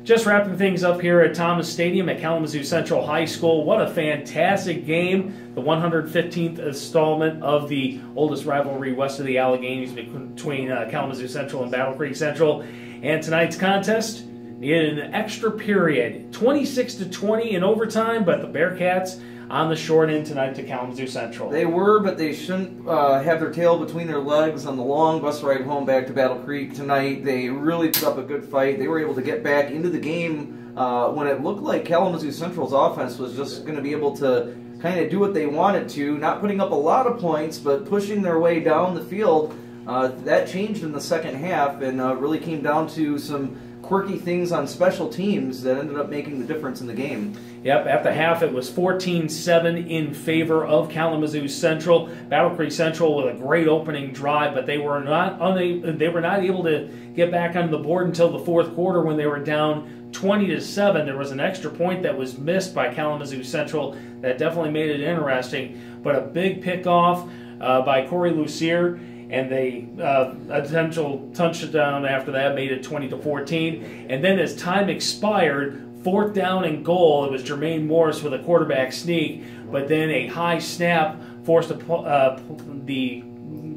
Just wrapping things up here at Thomas Stadium at Kalamazoo Central High School. What a fantastic game. The 115th installment of the oldest rivalry west of the Alleghenies between Kalamazoo Central and Battle Creek Central. And tonight's contest needed an extra period. 26-20 in overtime, but the Bearcats on the short end tonight to Kalamazoo Central. They were, but they shouldn't have their tail between their legs on the long bus ride home back to Battle Creek tonight. They really put up a good fight. They were able to get back into the game when it looked like Kalamazoo Central's offense was just going to be able to kind of do what they wanted to, not putting up a lot of points, but pushing their way down the field. That changed in the second half and really came down to some quirky things on special teams that ended up making the difference in the game. Yep, at the half it was 14-7 in favor of Kalamazoo Central. Battle Creek Central with a great opening drive, but they were not able to get back on the board until the fourth quarter when they were down 20-7. There was an extra point that was missed by Kalamazoo Central that definitely made it interesting, but a big pickoff by Corey Lucier, and they a potential touchdown after that made it 20-14. And then as time expired, fourth down and goal, it was Jermaine Morris with a quarterback sneak, but then a high snap forced the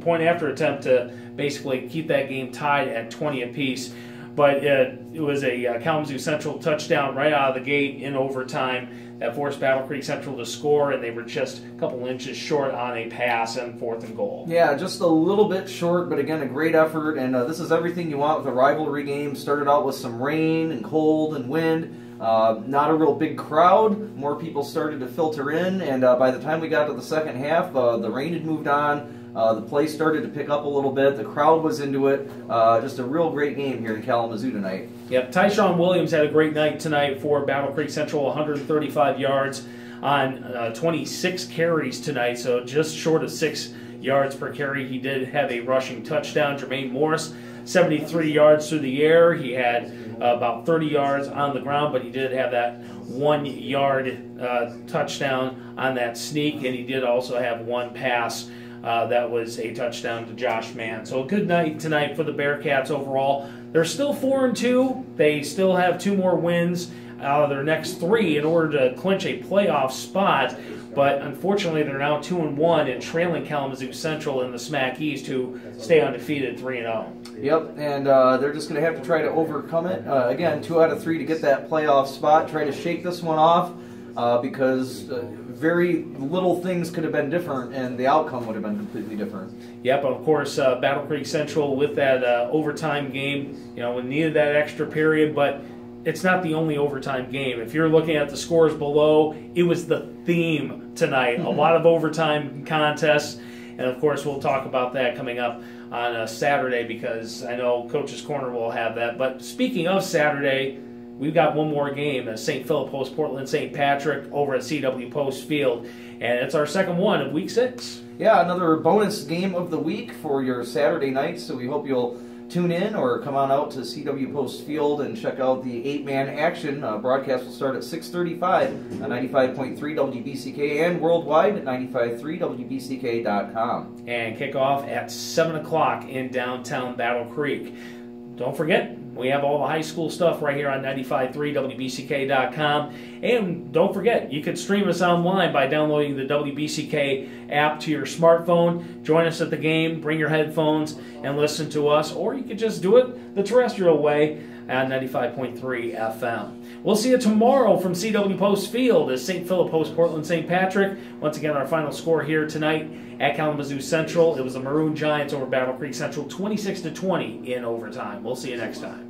point after attempt to basically keep that game tied at 20 apiece. But it was a Kalamazoo Central touchdown right out of the gate in overtime that forced Battle Creek Central to score, and they were just a couple inches short on a pass and fourth and goal. Yeah, just a little bit short, but again, a great effort, and this is everything you want with a rivalry game. Started out with some rain and cold and wind. Not a real big crowd. More people started to filter in, and by the time we got to the second half, the rain had moved on. The play started to pick up a little bit. The crowd was into it. Just a real great game here in Kalamazoo tonight. Yep, Tyshawn Williams had a great night tonight for Battle Creek Central, 135 yards on 26 carries tonight, so just short of 6 yards per carry. He did have a rushing touchdown. Jermaine Morris, 73 yards through the air. He had about 30 yards on the ground, but he did have that 1 yard touchdown on that sneak, and he did also have one pass that was a touchdown to Josh Mann. So a good night tonight for the Bearcats overall. They're still 4-2. They still have 2 more wins out of their next 3 in order to clinch a playoff spot. But unfortunately, they're now 2-1 and trailing Kalamazoo Central in the SMAC East to stay undefeated 3-0. Yep, and they're just going to have to try to overcome it. Again, 2 out of 3 to get that playoff spot. Try to shake this one off because very little things could have been different, and the outcome would have been completely different. Yep, of course, Battle Creek Central with that overtime game, we needed that extra period, but it's not the only overtime game. If you're looking at the scores below, it was the theme tonight. A lot of overtime contests, and of course we'll talk about that coming up on Saturday, because I know Coach's Corner will have that. But speaking of Saturday, we've got one more game, St. Philip hosts Portland St. Patrick over at CW Post Field, and it's our second one of Week 6. Yeah, another bonus game of the week for your Saturday nights, so we hope you'll tune in or come on out to CW Post Field and check out the 8-man action. Broadcast will start at 6:35 on 95.3 WBCK and worldwide at 95.3WBCK.com. And kickoff at 7 o'clock in downtown Battle Creek. Don't forget, we have all the high school stuff right here on 95.3 WBCK.com. And don't forget, you can stream us online by downloading the WBCK app to your smartphone. Join us at the game, bring your headphones, and listen to us. Or you could just do it the terrestrial way at 95.3 FM. We'll see you tomorrow from CW Post Field as St. Philip hosts Portland St. Patrick. Once again, our final score here tonight at Kalamazoo Central. It was the Maroon Giants over Battle Creek Central, 26-20 in overtime. We'll see you next time.